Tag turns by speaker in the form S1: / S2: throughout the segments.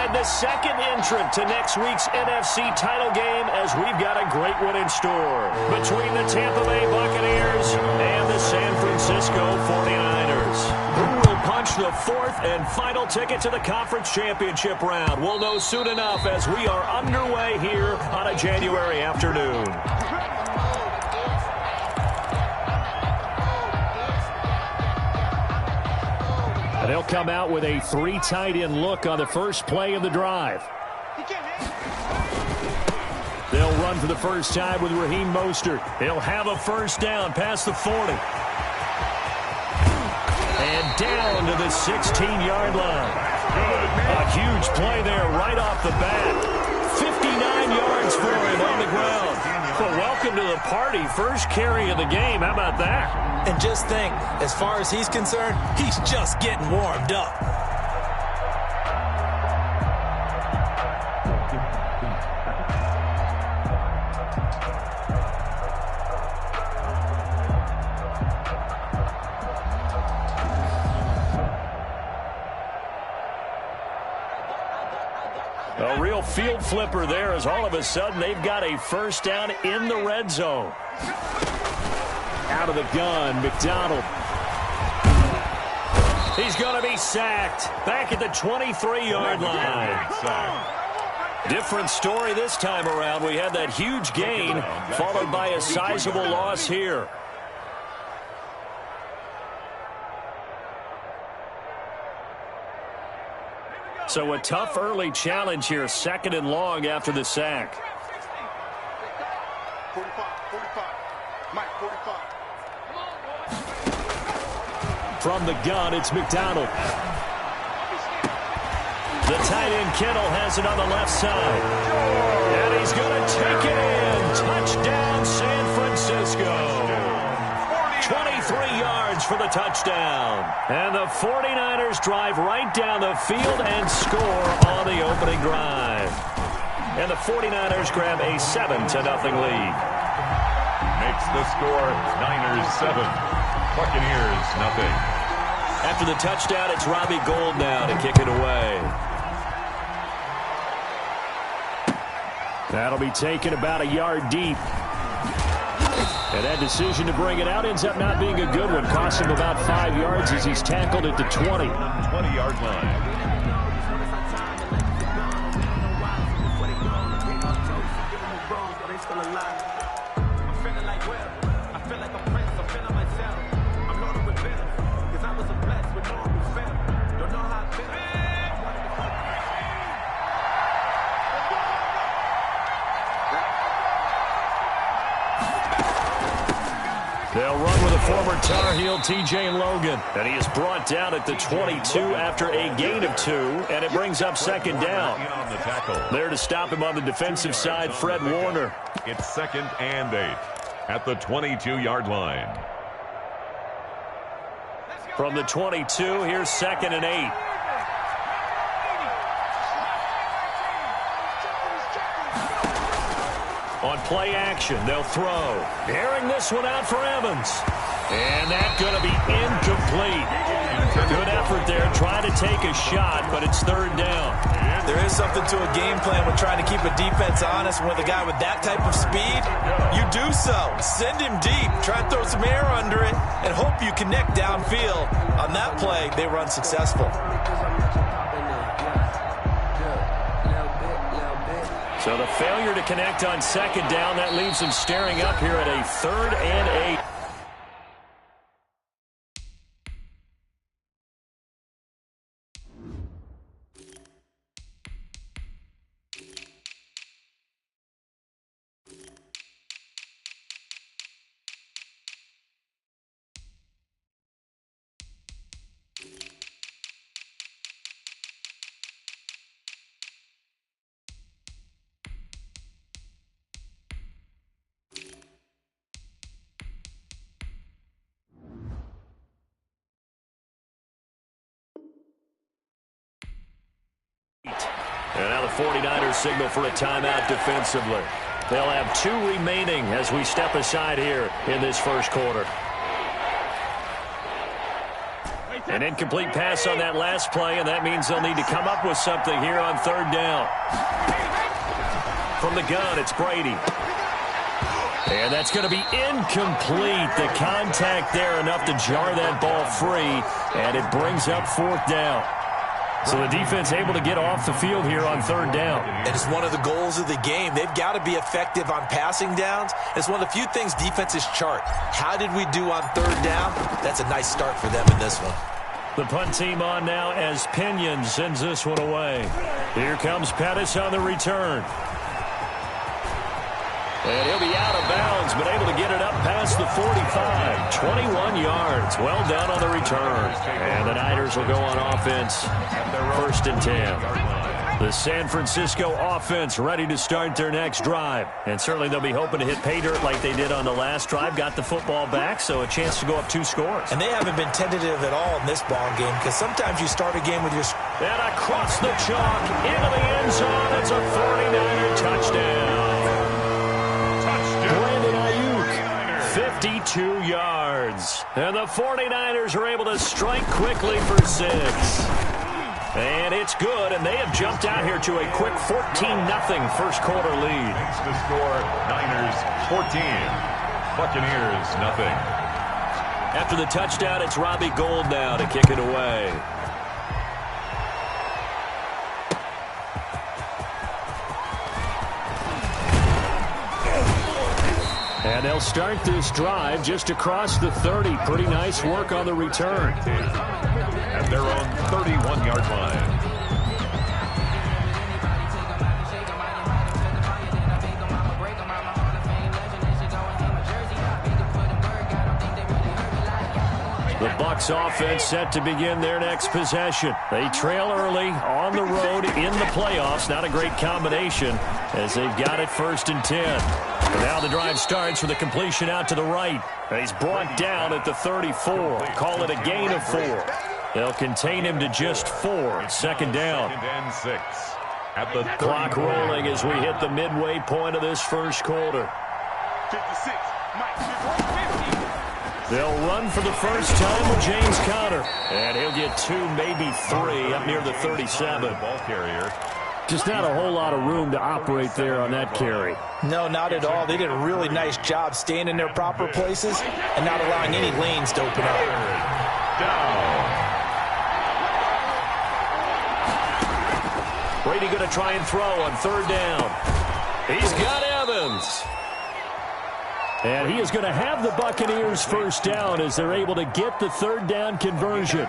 S1: And the second entrant to next week's NFC title game, as we've got a great one in store between the Tampa Bay Buccaneers and the San Francisco 49ers. Who will punch the fourth and final ticket to the conference championship round? We'll know soon enough as we are underway here on a January afternoon. They'll come out with a three tight end look on the first play of the drive. They'll run for the first time with Raheem Mostert. He'll have a first down past the 40. And down to the 16-yard line. A huge play there right off the bat. 59 yards for him on the ground. Well, welcome to the party. First carry of the game. How about that?
S2: And just think, as far as he's concerned, he's just getting warmed up.
S1: A real field flipper there as all of a sudden they've got a first down in the red zone. Out of the gun, McDonald. He's going to be sacked. Back at the 23-yard line. Different story this time around. We had that huge gain followed by a sizable loss here. So a tough early challenge here, second and long after the sack.
S3: 45, Mike, 45.
S1: From the gun, it's McDonald. The tight end Kittle has it on the left side. And he's going to take it in. Touchdown, San Francisco. 23 yards for the touchdown. And the 49ers drive right down the field and score on the opening drive. And the 49ers grab a 7-0 lead.
S4: Makes the score Niners 7, Buccaneers 0.
S1: After the touchdown, it's Robbie Gould now to kick it away. That'll be taken about a yard deep. And that decision to bring it out ends up not being a good one. Cost him about 5 yards as he's tackled at the 20.
S4: 20-yard line.
S1: They'll run with a former Tar Heel, T.J. Logan. And he is brought down at the 22 after a gain of 2. And it brings up second down. There to stop him on the defensive side, Fred Warner.
S4: It's 2nd and 8 at the 22-yard line.
S1: From the 22, here's 2nd and 8. On play action, they'll throw. Airing this one out for Evans. And that's going to be incomplete. Good effort there, trying to take a shot, but it's 3rd down.
S2: There is something to a game plan with trying to keep a defense honest. With a guy with that type of speed, you do so. Send him deep, try to throw some air under it, and hope you connect downfield. On that play, they run successful.
S1: So the failure to connect on 2nd down, that leaves him staring up here at a 3rd and 8. And now the 49ers signal for a timeout defensively. They'll have 2 remaining as we step aside here in this first quarter. An incomplete pass on that last play, and that means they'll need to come up with something here on third down. From the gun, it's Brady. And that's going to be incomplete. The contact there enough to jar that ball free, and it brings up fourth down. So the defense able to get off the field here on third down.
S2: And it's one of the goals of the game. They've got to be effective on passing downs. It's one of the few things defenses chart. How did we do on third down? That's a nice start for them in this one.
S1: The punt team on now as Pinion sends this one away. Here comes Pettis on the return. And he'll be out of bounds, but able to get it up past the 45. 21 yards. Well done on the return. And the Niners will go on offense. First and 10. The San Francisco offense ready to start their next drive. And certainly they'll be hoping to hit pay dirt like they did on the last drive. Got the football back, so a chance to go up 2 scores.
S2: And they haven't been tentative at all in this ball game, because sometimes you start a game with your...
S1: And across the chalk, into the end zone. It's a 49er touchdown. 52 yards. And the 49ers are able to strike quickly for 6. And it's good, and they have jumped out here to a quick 14-0 first quarter lead.
S4: Thanks to score, Niners 14, Buccaneers nothing.
S1: After the touchdown, it's Robbie Gould now to kick it away. And they'll start this drive just across the 30. Pretty nice work on the return.
S4: At their own 31-yard line.
S1: The Bucs offense set to begin their next possession. They trail early on the road in the playoffs. Not a great combination as they've got it first and 10. And now the drive starts with a completion out to the right. He's brought down at the 34. Call it a gain of 4. They'll contain him to just 4. Second down.
S4: Second and 6. At the
S1: clock rolling as we hit the midway point of this first quarter.
S3: 56. Mike.
S1: They'll run for the first time with James Conner. And he'll get 2, maybe 3 up near the 37.
S4: Ball carrier.
S1: Just not a whole lot of room to operate there on that carry.
S2: No, not at all. They did a really nice job staying in their proper places and not allowing any lanes to open up.
S4: Down.
S1: Brady going to try and throw on third down. He's got Evans. And he is going to have the Buccaneers first down as they're able to get the third down conversion.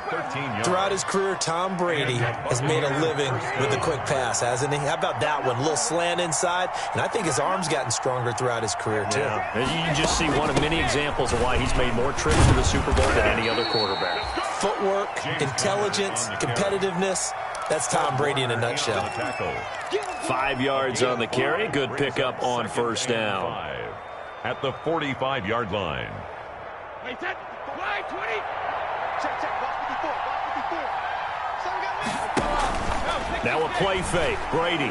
S2: Throughout his career, Tom Brady has made a living with the quick pass, hasn't he? How about that one? A little slant inside, and I think his arm's gotten stronger throughout his career, too.
S1: Yeah. You can just see one of many examples of why he's made more trips to the Super Bowl than any other quarterback.
S2: Footwork, intelligence, competitiveness. That's Tom Brady in a nutshell.
S1: 5 yards on the carry. Good pickup on first down.
S4: At the 45-yard line.
S3: Wait, 10, 5, 20. Check. Walk 54.
S1: Now a play fake. Brady.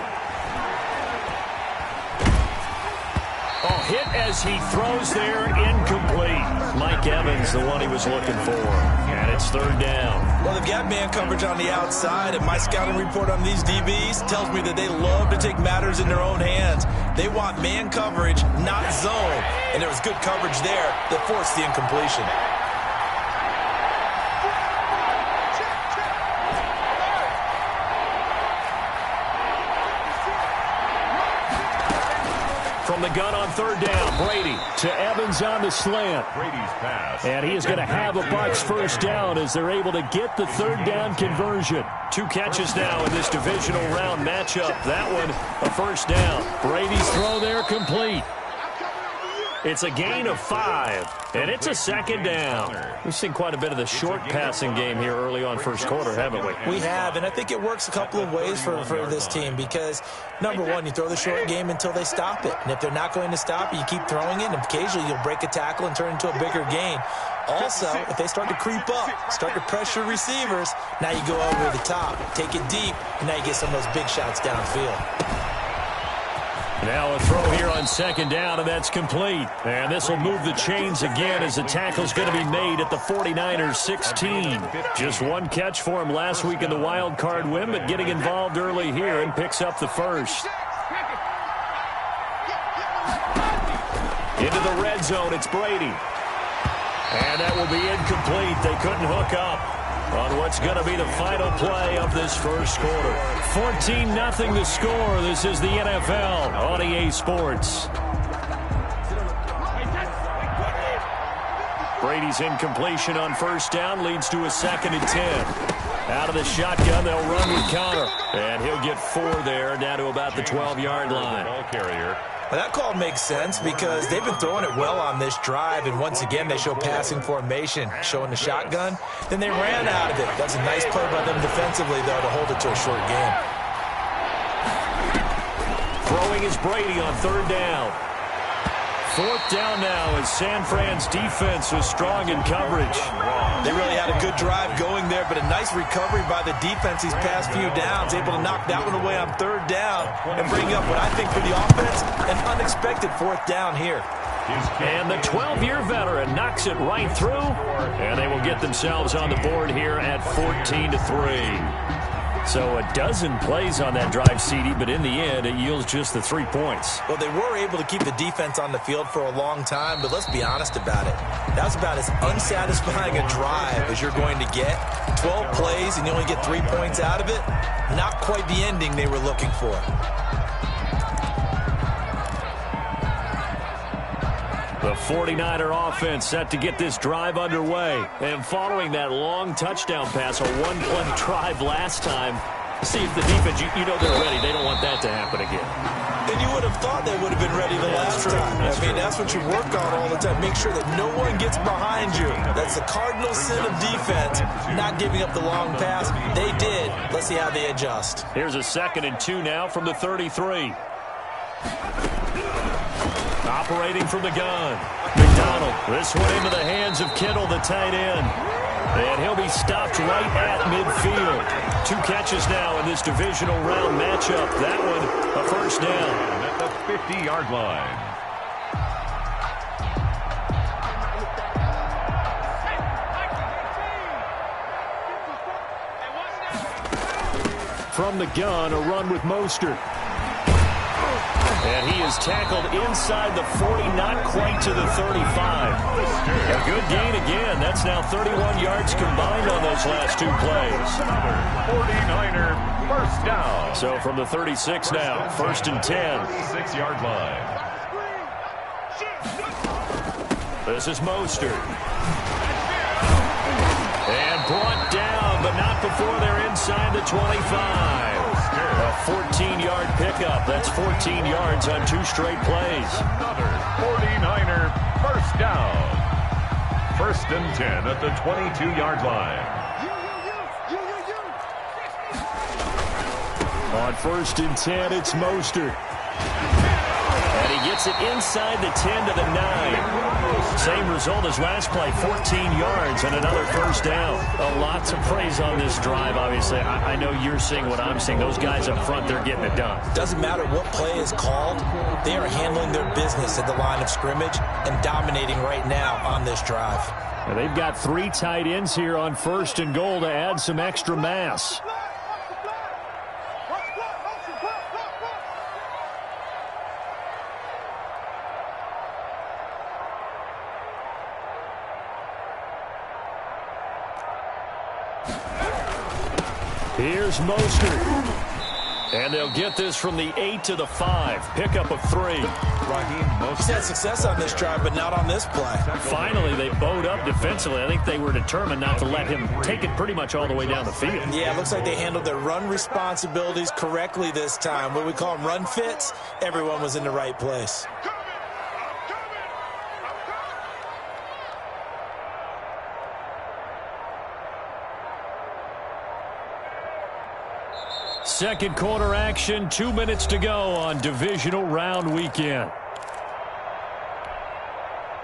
S1: Oh, hit as he throws there. Incomplete. Mike Evans, the one he was looking for. And it's third down.
S2: Well, they've got man coverage on the outside, and my scouting report on these DBs tells me that they love to take matters in their own hands. They want man coverage, not zone. And there was good coverage there that forced the incompletion.
S1: From the gun on third down, Brady to Evans on the slant.
S4: Brady's pass.
S1: And he is going to have a Bucs first down as they're able to get the third down conversion. 2 catches now in this divisional round matchup. That one, a first down. Brady's throw there complete. It's a gain of 5, and it's a second down. We've seen quite a bit of the short passing game here early on first quarter, haven't we?
S2: We have, and I think it works a couple of ways for this team because, number one, you throw the short game until they stop it. And if they're not going to stop it, you keep throwing it, and occasionally you'll break a tackle and turn it into a bigger gain. Also, if they start to creep up, start to pressure receivers, now you go over the top, take it deep, and now you get some of those big shots downfield.
S1: Now a throw here on second down, and that's complete. And this will move the chains again as the tackle's going to be made at the 49ers 16. Just one catch for him last week in the wild card win, but getting involved early here and picks up the first. Into the red zone, it's Brady. And that will be incomplete. They couldn't hook up on what's going to be the final play of this first quarter. 14-0 the score. This is the NFL on EA Sports. Brady's incompletion on first down leads to a 2nd and 10. Out of the shotgun, they'll run with Connor. And he'll get 4 there, down to about the 12-yard line.
S4: Ball carrier.
S2: Well, that call makes sense because they've been throwing it well on this drive, and once again they show passing formation, showing the shotgun. Then they ran out of it. That's a nice play by them defensively, though, to hold it to a short game.
S1: Throwing is Brady on 3rd down. 4th down now as San Fran's defense was strong in coverage.
S2: They really had a good drive going there, but a nice recovery by the defense these past few downs, able to knock that one away on 3rd down and bring up what I think for the offense, an unexpected 4th down here.
S1: And the 12-year veteran knocks it right through, and they will get themselves on the board here at 14-3. So a dozen plays on that drive, CD, but in the end, it yields just the 3 points.
S2: Well, they were able to keep the defense on the field for a long time, but let's be honest about it. That was about as unsatisfying a drive as you're going to get. 12 plays, and you only get 3 points out of it. Not quite the ending they were looking for.
S1: The 49er offense set to get this drive underway. And following that long touchdown pass, a one-play drive last time, see if the defense, you know they're ready. They don't want that to happen again.
S2: And you would have thought they would have been ready the last time. I mean, that's what you work on all the time. Make sure that no one gets behind you. That's the cardinal sin of defense, not giving up the long pass. They did. Let's see how they adjust.
S1: Here's a 2nd and 2 now from the 33. Operating from the gun. McDonald. This one into the hands of Kittle, the tight end. And he'll be stopped right at midfield. 2 catches now in this divisional round matchup. That one, a first down.
S4: At the 50-yard line.
S1: From the gun, a run with Mostert. And he is tackled inside the 40, not quite to the 35. A good gain again. That's now 31 yards combined on those last 2 plays.
S4: Another 49er first down.
S1: So from the 36 now, 1st and 10.
S4: 6-yard line.
S1: This is Mostert. And brought down, but not before they're inside the 25. A 14-yard pickup. That's 14 yards on 2 straight plays.
S4: Another 49er first down. 1st and 10 at the 22-yard line.
S1: On 1st and 10, it's Mostert. And he gets it inside the 10 to the 9. Same result as last play, 14 yards and another first down. A lot to praise on this drive, obviously. I know you're seeing what I'm seeing. Those guys up front, they're getting it done.
S2: Doesn't matter what play is called. They are handling their business at the line of scrimmage and dominating right now on this drive.
S1: Now they've got 3 tight ends here on 1st and goal to add some extra mass. Here's Mostert. And they'll get this from the 8 to the 5. Pickup of 3.
S2: He's had success on this drive, but not on this play.
S1: Finally, they bowed up defensively. I think they were determined not to let him take it pretty much all the way down the field.
S2: Yeah, it looks like they handled their run responsibilities correctly this time. What we call them run fits, everyone was in the right place.
S1: Second quarter action, 2 minutes to go on divisional round weekend.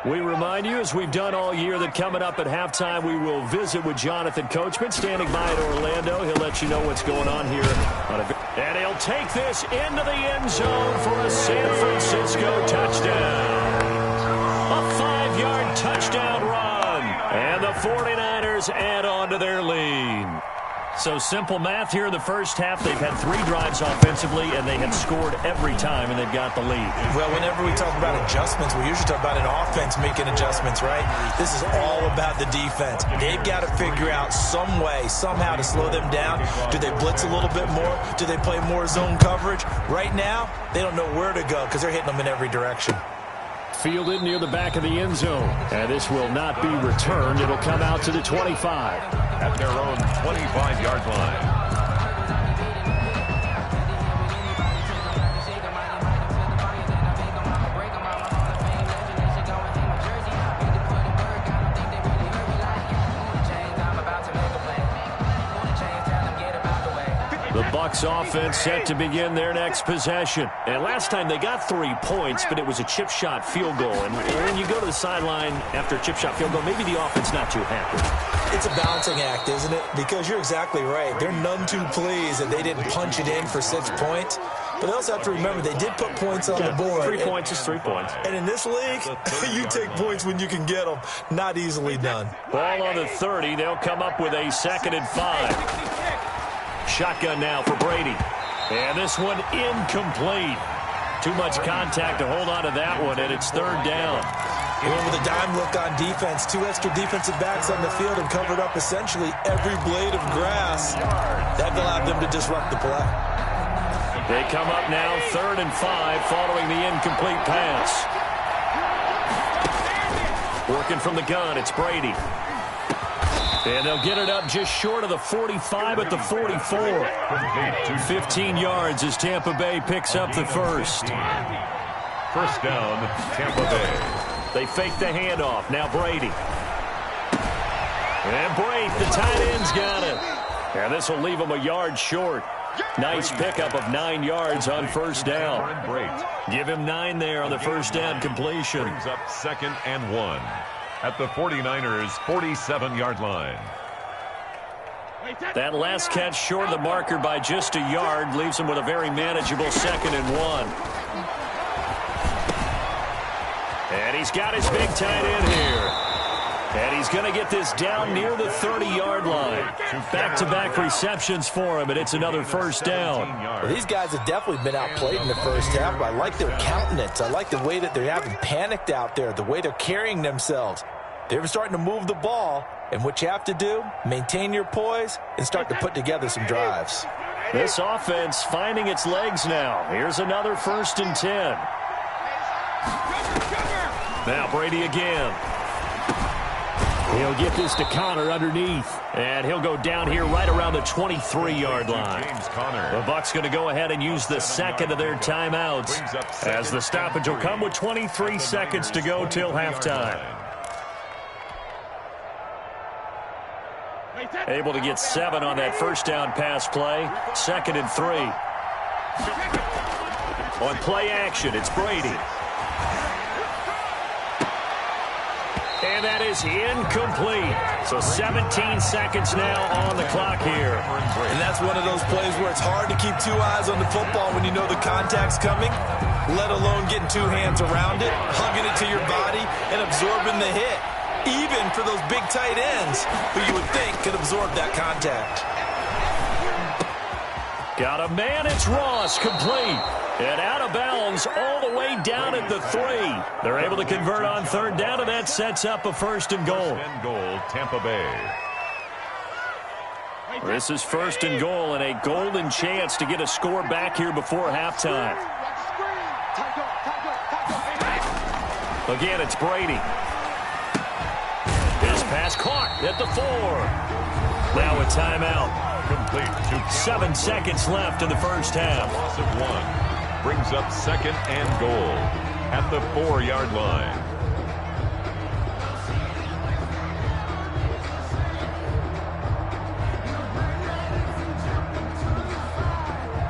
S1: We remind you, as we've done all year, that coming up at halftime, we will visit with Jonathan Coachman, standing by at Orlando. He'll let you know what's going on here on a And he'll take this into the end zone for a San Francisco touchdown. A 5-yard touchdown run. And the 49ers add on to their lead. So simple math here in the first half. They've had 3 drives offensively, and they have scored every time, and they've got the lead.
S2: Well, whenever we talk about adjustments, we usually talk about an offense making adjustments, right? This is all about the defense. They've got to figure out some way, somehow to slow them down. Do they blitz a little bit more? Do they play more zone coverage? Right now, they don't know where to go because they're hitting them in every direction.
S1: Fielded near the back of the end zone. And this will not be returned. It'll come out to the 25.
S4: At their own 25-yard line.
S1: The Bucs offense set to begin their next possession. And last time they got 3 points, but it was a chip shot field goal. And when you go to the sideline after a chip shot field goal, maybe the offense not too happy.
S2: It's a balancing act, isn't it? Because you're exactly right. They're none too pleased that they didn't punch it in for 6 points. But they also have to remember they did put points on the board.
S1: 3 points is 3 points.
S2: And in this league, you take points when you can get them. Not easily done.
S1: Ball on the 30. They'll come up with a 2nd and 5. Shotgun now for Brady. And this one incomplete. Too much contact to hold on to that one, and it's 3rd down.
S2: With a dime look on defense, 2 extra defensive backs on the field and covered up essentially every blade of grass. That allowed them to disrupt the play.
S1: They come up now 3rd and 5 following the incomplete pass. Working from the gun, it's Brady. And they'll get it up just short of the 45 at the 44. 15 yards as Tampa Bay picks up the first.
S4: First down, Tampa Bay.
S1: They fake the handoff. Now Brady. And Brady, the tight end's got it. And this will leave him a yard short. Nice pickup of 9 yards on first down. Give him 9 there on the first down completion.
S4: Brings up 2nd and 1. At the 49ers' 47-yard line.
S1: That last catch short of the marker by just a yard leaves him with a very manageable 2nd and 1. And he's got his big tight end here. And he's going to get this down near the 30-yard line. Back-to-back receptions for him, and it's another first down.
S2: Well, these guys have definitely been outplayed in the first half, but I like their countenance. I like the way that they haven't panicked out there, the way they're carrying themselves. They're starting to move the ball, and what you have to do, maintain your poise and start to put together some drives.
S1: This offense finding its legs now. Here's another 1st and 10. Now Brady again. He'll get this to Connor underneath. And he'll go down here right around the 23-yard line. The Bucs going to go ahead and use the 2nd of their timeouts, as the stoppage will come with 23 seconds to go till halftime. Able to get 7 on that first down pass play. 2nd and 3. On play action, it's Brady. And that is incomplete. So 17 seconds now on the clock here.
S2: And that's one of those plays where it's hard to keep 2 eyes on the football when you know the contact's coming, let alone getting 2 hands around it, hugging it to your body, and absorbing the hit. Even for those big tight ends who you would think could absorb that contact.
S1: Got a man, it's Ross, complete. And out of bounds all the way down at the 3. They're able to convert on 3rd down, and that sets up a 1st and goal.
S4: 1st and goal, Tampa Bay.
S1: This is 1st and goal, and a golden chance to get a score back here before halftime. Again, it's Brady. His pass caught at the 4. Now a timeout.
S4: Complete.
S1: 7 seconds left in the first half.
S4: Loss of 1. Brings up 2nd and goal at the 4-yard line.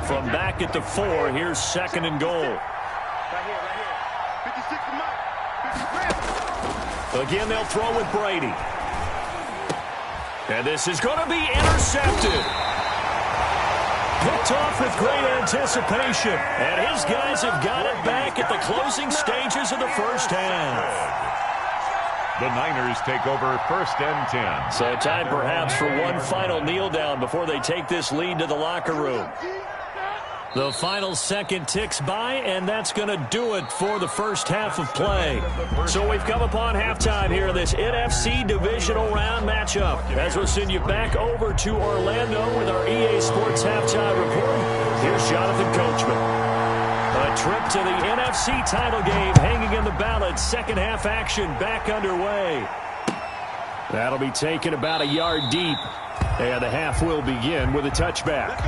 S1: From back at the 4, here's 2nd and goal. Again, they'll throw with Brady. And this is going to be intercepted. Picked off with great anticipation. And his guys have got it back at the closing stages of the first half.
S4: The Niners take over 1st and 10.
S1: So time perhaps for one final kneel down before they take this lead to the locker room. The final second ticks by, and that's going to do it for the first half of play. So we've come upon halftime here in this NFC Divisional Round matchup. As we'll send you back over to Orlando with our EA Sports Halftime Report, here's Jonathan Coachman. A trip to the NFC title game hanging in the balance. Second half action back underway. That'll be taken about a yard deep. And the half will begin with a touchback.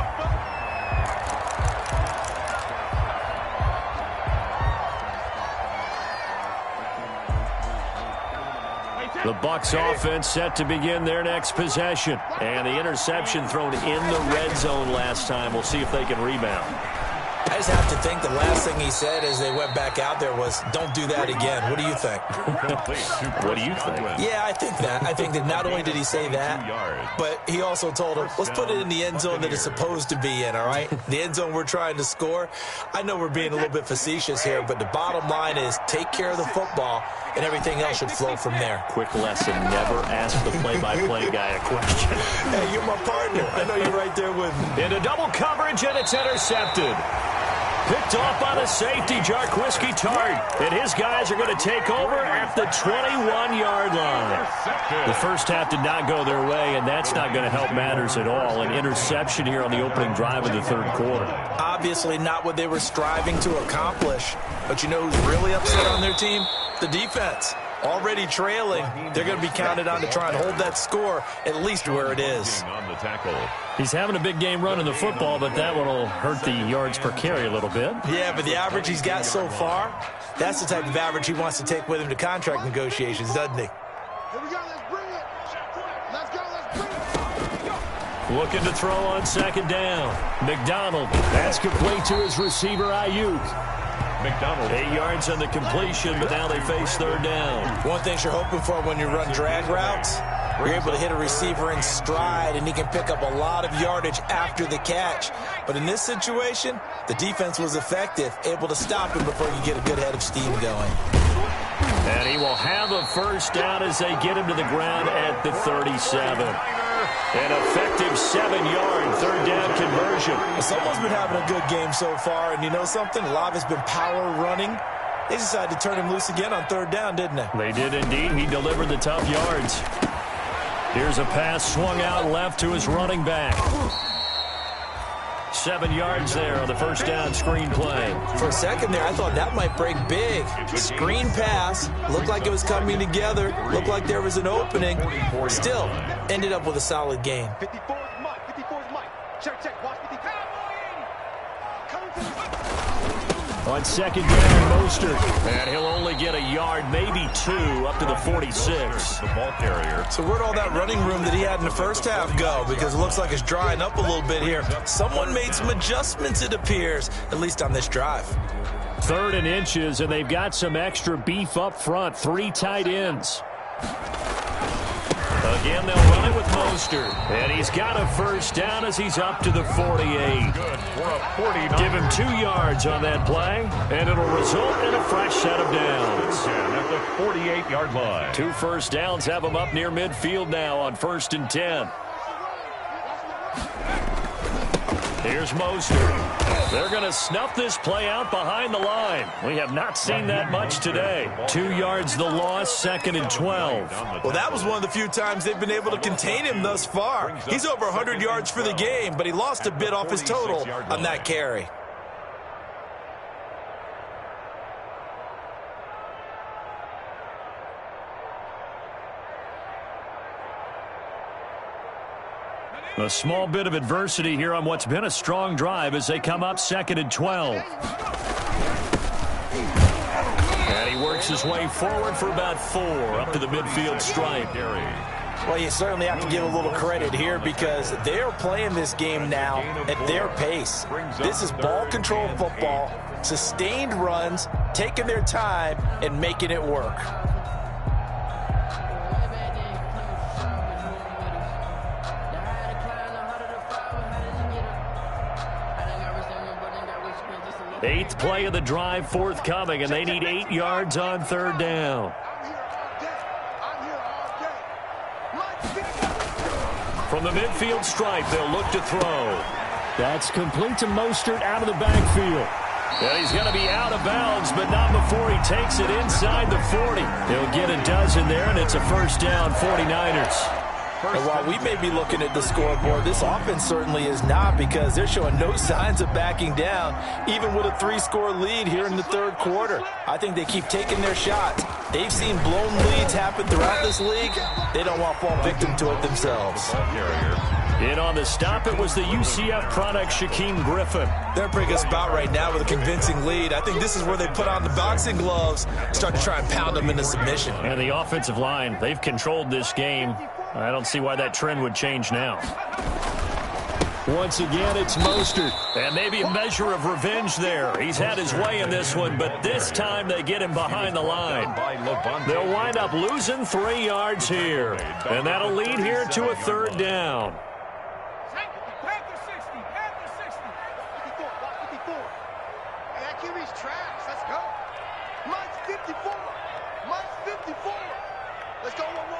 S1: The Bucs offense set to begin their next possession. And the interception thrown in the red zone last time. We'll see if they can rebound.
S2: I just have to think the last thing he said as they went back out there was, don't do that again. What do you think?
S1: What do you think?
S2: Yeah, I think that. I think that not only did he say that, but he also told him, let's put it in the end zone that it's supposed to be in, all right? The end zone we're trying to score. I know we're being a little bit facetious here, but the bottom line is take care of the football, and everything else should flow from there.
S1: Quick lesson, never ask the play-by-play guy a question.
S2: Hey, you're my partner. I know you're right there with me.
S1: Into double coverage, and it's intercepted. Picked off by the safety, Jarquiski Tart. And his guys are going to take over at the 21-yard line. The first half did not go their way, and that's not going to help matters at all. An interception here on the opening drive of the third quarter.
S2: Obviously not what they were striving to accomplish. But you know who's really upset on their team? The defense. Already trailing, they're going to be counted on to try and hold that score at least where it is.
S1: He's having a big game running the football, but that one will hurt the yards per carry a little bit.
S2: Yeah, but the average he's got so far, that's the type of average he wants to take with him to contract negotiations, doesn't he?
S3: Here we go, let's bring it. Let's go, let's bring it.
S1: Looking to throw on second down. McDonald, that's complete to his receiver, Ayuk.
S4: McDonald.
S1: 8 yards on the completion, but now they face third down.
S2: One thing you're hoping for when you run drag routes, you're able to hit a receiver in stride, and he can pick up a lot of yardage after the catch. But in this situation, the defense was effective, able to stop him before you get a good head of steam going.
S1: And he will have a first down as they get him to the ground at the 37. An effective 7-yard third down conversion.
S2: Someone's been having a good game so far, and you know something? A lot of it's been power running. They decided to turn him loose again on third down, didn't they?
S1: They did indeed. He delivered the tough yards. Here's a pass swung out left to his running back. 7 yards there on the first down screen play.
S2: For a second there, I thought that might break big. Screen pass. Looked like it was coming together. Looked like there was an opening. Still, ended up with a solid gain.
S3: 54 is Mike. 54 is Mike. Check. Watch 54.
S1: On second down, Mostert. And he'll only get a yard, maybe 2, up to the 46.
S4: The ball carrier.
S2: So where'd all that running room that he had in the first half go? Because it looks like it's drying up a little bit here. Someone made some adjustments, it appears, at least on this drive.
S1: 3rd and inches, and they've got some extra beef up front. 3 tight ends. Again, they'll run it with Mostert. And he's got a first down as he's up to the 48.
S4: Good for a 49.
S1: Give him 2 yards on that play, and it'll result in a fresh set of downs.
S4: At the 48-yard line.
S1: 2 first downs have him up near midfield now on 1st and 10. Here's Mostert. They're going to snuff this play out behind the line. We have not seen that much today. 2 yards the loss, 2nd and 12.
S2: Well, that was one of the few times they've been able to contain him thus far. He's over 100 yards for the game, but he lost a bit off his total on that carry.
S1: A small bit of adversity here on what's been a strong drive as they come up 2nd and 12. And he works his way forward for about 4 up to the midfield stripe.
S2: Well, you certainly have to give a little credit here because they're playing this game now at their pace. This is ball control football, sustained runs, taking their time, and making it work.
S1: 8th play of the drive forthcoming, and they need 8 yards on 3rd down. From the midfield stripe, they'll look to throw. That's complete to Mostert out of the backfield. And he's going to be out of bounds, but not before he takes it inside the 40. He'll get a dozen there, and it's a 1st down, 49ers.
S2: And while we may be looking at the scoreboard, this offense certainly is not, because they're showing no signs of backing down, even with a 3-score lead here in the 3rd quarter. I think they keep taking their shots. They've seen blown leads happen throughout this league. They don't want to fall victim to it themselves.
S1: In on the stop, it was the UCF product, Shaquem Griffin.
S2: They're a pretty good spot right now with a convincing lead. I think this is where they put on the boxing gloves, start to try and pound them into submission.
S1: And the offensive line, they've controlled this game. I don't see why that trend would change now. Once again, it's Mostert. And maybe a measure of revenge there. He's had his way in this one, but this time they get him behind the line. They'll wind up losing 3 yards here. And that'll lead here to a 3rd down.
S3: Let's go one more.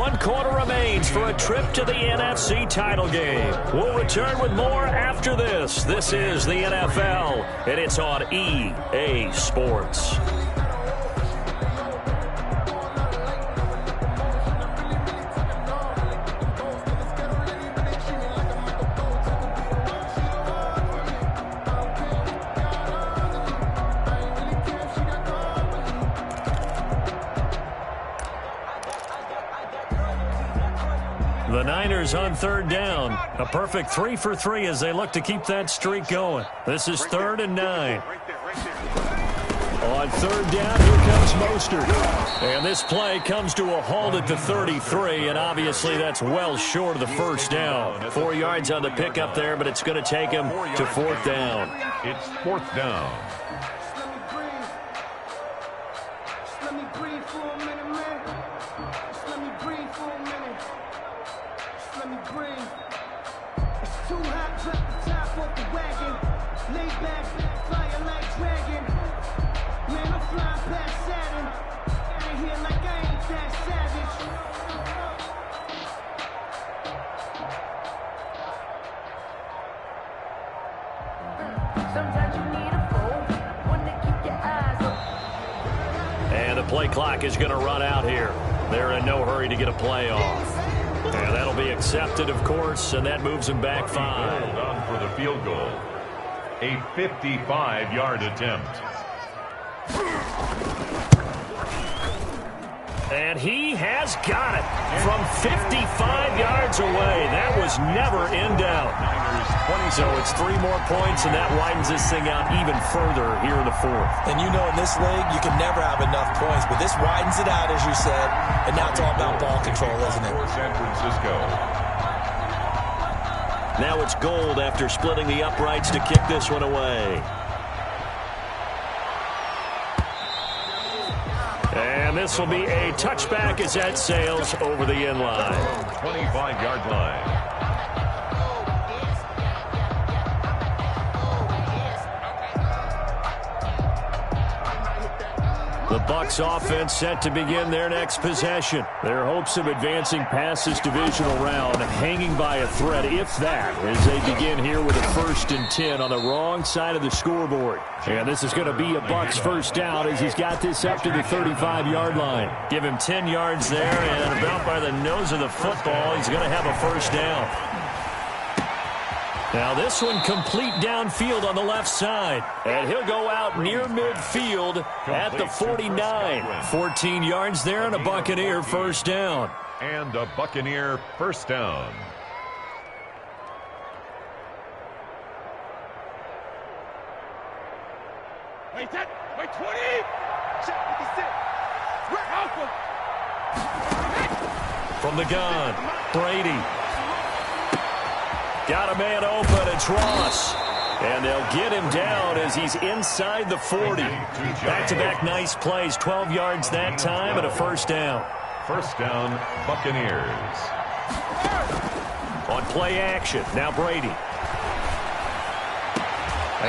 S1: One quarter remains for a trip to the NFC title game. We'll return with more after this. This is the NFL, and it's on EA Sports. The Niners on 3rd down. A perfect 3 for 3 as they look to keep that streak going. This is 3rd and 9. On 3rd down, here comes Mostert. And this play comes to a halt at the 33, and obviously that's well short of the 1st down. 4 yards on the pickup there, but it's going to take him to 4th down.
S4: It's 4th down.
S1: And the play clock is going to run out here. They're in no hurry to get a play off. And that'll be accepted, of course, and that moves them back 5.
S4: On for the field goal. A 55-yard attempt.
S1: And he has got it from 55 yards away. That was never in doubt. So it's 3 more points, and that widens this thing out even further here in the 4th.
S2: And you know, in this league, you can never have enough points, but this widens it out, as you said, and now it's all about ball control, isn't it?
S4: For San Francisco.
S1: Now it's Gold after splitting the uprights to kick this one away. And this will be a touchback as that sails over the end line.
S4: 25-yard line.
S1: The Bucs offense set to begin their next possession. Their hopes of advancing past this divisional round hanging by a thread, if that, as they begin here with a 1st and 10 on the wrong side of the scoreboard. And this is going to be a Bucs 1st down as he's got this up to the 35-yard line. Give him 10 yards there, and about by the nose of the football, he's going to have a 1st down. Now this one complete downfield on the left side. And he'll go out near midfield at the 49. 14 yards there and a Buccaneer 1st down.
S4: And a Buccaneer 1st down.
S3: Wait, 20. Check 56.
S1: From the gun, Brady. Got a man open, it's Ross. And they'll get him down as he's inside the 40. Back-to-back nice plays, 12 yards that time and a first down.
S4: First down, Buccaneers.
S1: On play action, now Brady.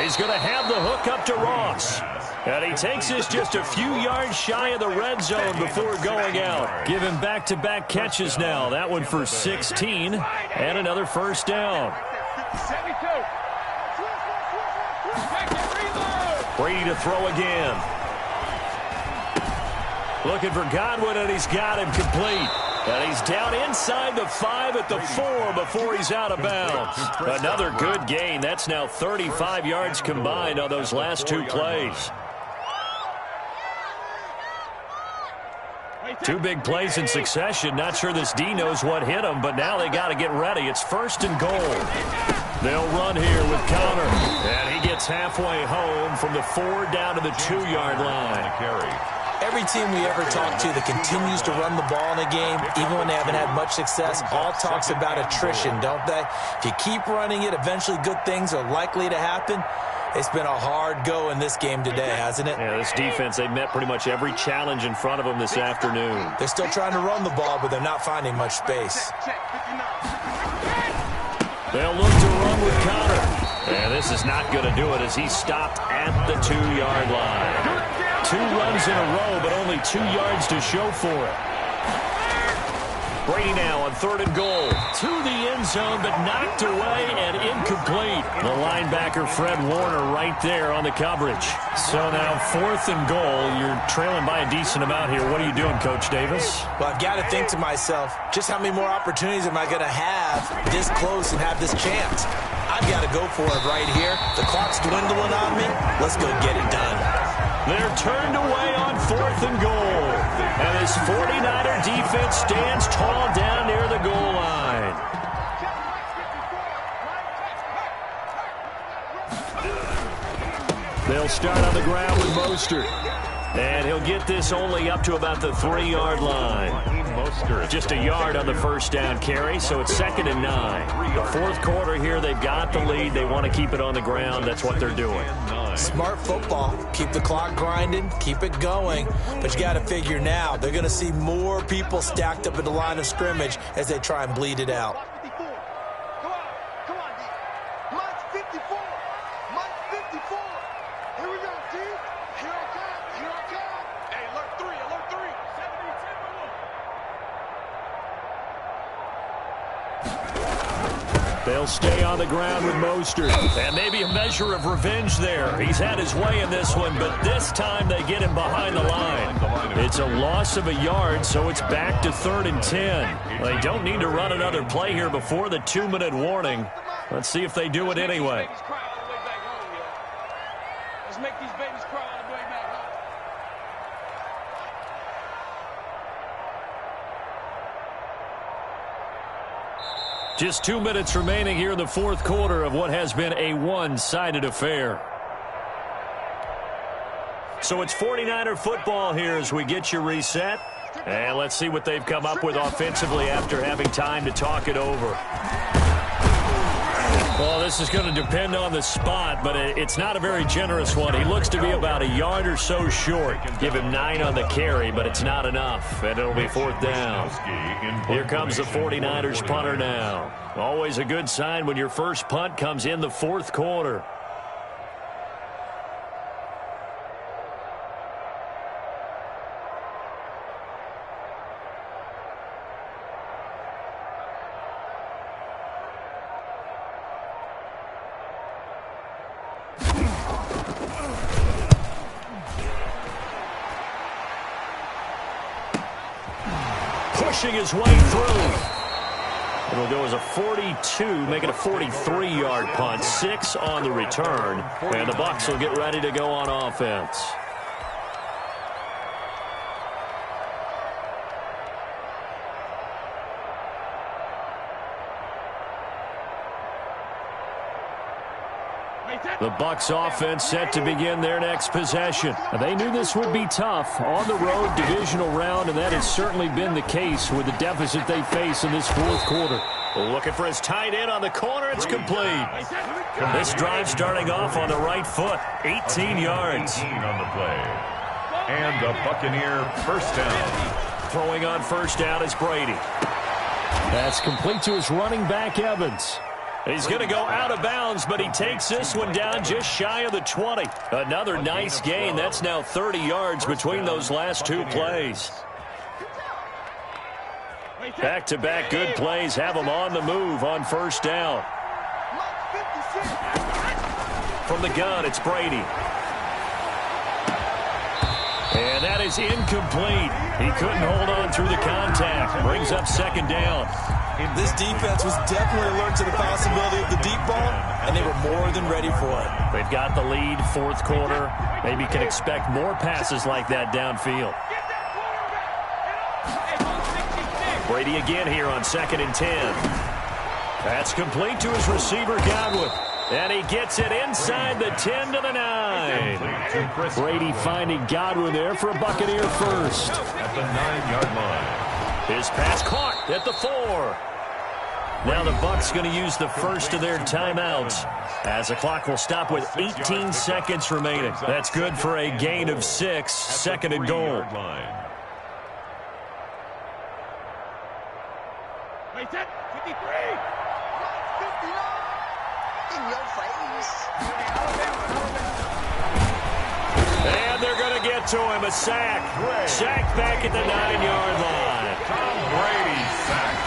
S1: He's going to have the hook up to Ross. And he takes this just a few yards shy of the red zone before going out. Give him back-to-back catches now. That one for 16 and another first down. Brady to throw again. Looking for Godwin, and he's got him complete. And he's down inside the 5 at the 4 before he's out of bounds. Another good gain. That's now 35 yards combined on those last two plays. Two big plays in succession. Not sure this D knows what hit him, but now they got to get ready. It's first and goal. They'll run here with Connor. And he gets halfway home from the 4 down to the 2-yard line.
S2: Every team we ever talk to that continues to run the ball in a game, even when they haven't had much success, all talks about attrition, don't they? If you keep running it, eventually good things are likely to happen. It's been a hard go in this game today, hasn't it?
S1: Yeah, this defense, they met pretty much every challenge in front of them this afternoon.
S2: They're still trying to run the ball, but they're not finding much space.
S1: They'll look to run with Connor. And this is not going to do it as he's stopped at the 2-yard line. 2 runs in a row, but only 2 yards to show for it. Brady now on 3rd and goal. To the end zone, but knocked away and incomplete. The linebacker, Fred Warner, right there on the coverage. So now 4th and goal. You're trailing by a decent amount here. What are you doing, Coach Davis?
S2: Well, I've got to think to myself, just how many more opportunities am I going to have this close and have this chance? I've got to go for it right here. The clock's dwindling on me. Let's go get it done.
S1: They're turned away on 4th and goal. And this 49er defense stands tall down near the goal line. They'll start on the ground with Mostert. And he'll get this only up to about the 3-yard line. Just a yard on the first down carry, so it's 2nd and 9. The fourth quarter here, they've got the lead. They want to keep it on the ground. That's what they're doing.
S2: Smart football. Keep the clock grinding, keep it going. But you got to figure now, they're going to see more people stacked up at the line of scrimmage as they try and bleed it out.
S3: Come on, D. Mine's 54. Mine's 54. Here we go, D. Here I come. Here I come. Hey, alert 3. Alert 3. 70.
S1: They'll stay on the ground with Mostert. And maybe a measure of revenge there. He's had his way in this one, but this time they get him behind the line. It's a loss of a yard, so it's back to 3rd and 10. They don't need to run another play here before the 2-minute warning. Let's see if they do it anyway.
S3: Let's make these babies cry on the way back home.
S1: Just 2 minutes remaining here in the fourth quarter of what has been a one-sided affair. So it's 49er football here as we get you reset. And let's see what they've come up with offensively after having time to talk it over. Well, this is going to depend on the spot, but it's not a very generous one. He looks to be about a yard or so short. Give him 9 on the carry, but it's not enough, and it'll be 4th down. Here comes the 49ers punter now. Always a good sign when your first punt comes in the fourth quarter. Pushing his way through. It'll go as a 42, make it a 43-yard punt. 6 on the return. And the Bucs will get ready to go on offense. The Bucs offense set to begin their next possession.
S5: They knew this would be tough on the road divisional round, and that has certainly been the case with the deficit they face in this fourth quarter.
S1: Looking for his tight end on the corner. It's complete. This drive starting off on the right foot. 18 yards.
S4: 18 on the play. And the Buccaneer first down.
S1: Throwing on first down is Brady.
S5: That's complete to his running back, Evans.
S1: He's going to go out of bounds, but he takes this one down just shy of the 20. Another nice gain. That's now 30 yards between those last two plays. Back-to-back good plays have him on the move on first down. From the gun, it's Brady. And that is incomplete. He couldn't hold on through the contact. Brings up second down.
S2: This defense was definitely alert to the possibility of the deep ball, and they were more than ready for it.
S1: They've got the lead, fourth quarter. Maybe can expect more passes like that downfield. Brady again here on 2nd and 10. That's complete to his receiver, Godwin. And he gets it inside the 10 to the 9.
S5: Brady finding Godwin there for a Buccaneer first.
S4: At the 9-yard line.
S1: His pass caught at the 4. Now the Bucs going to use the first of their timeouts, as the clock will stop with 18 seconds remaining. That's good for a gain of 6, second and goal.
S3: Wait, 53. In your face.
S1: And they're going to get to him. A sack. Sacked back at the 9-yard line.
S4: Tom Brady sacked.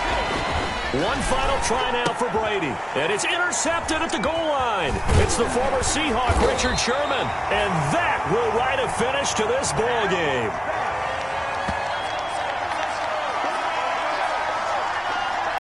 S1: One final try now for Brady. And it's intercepted at the goal line. It's the former Seahawk, Richard Sherman. And that will write a finish to this ball game.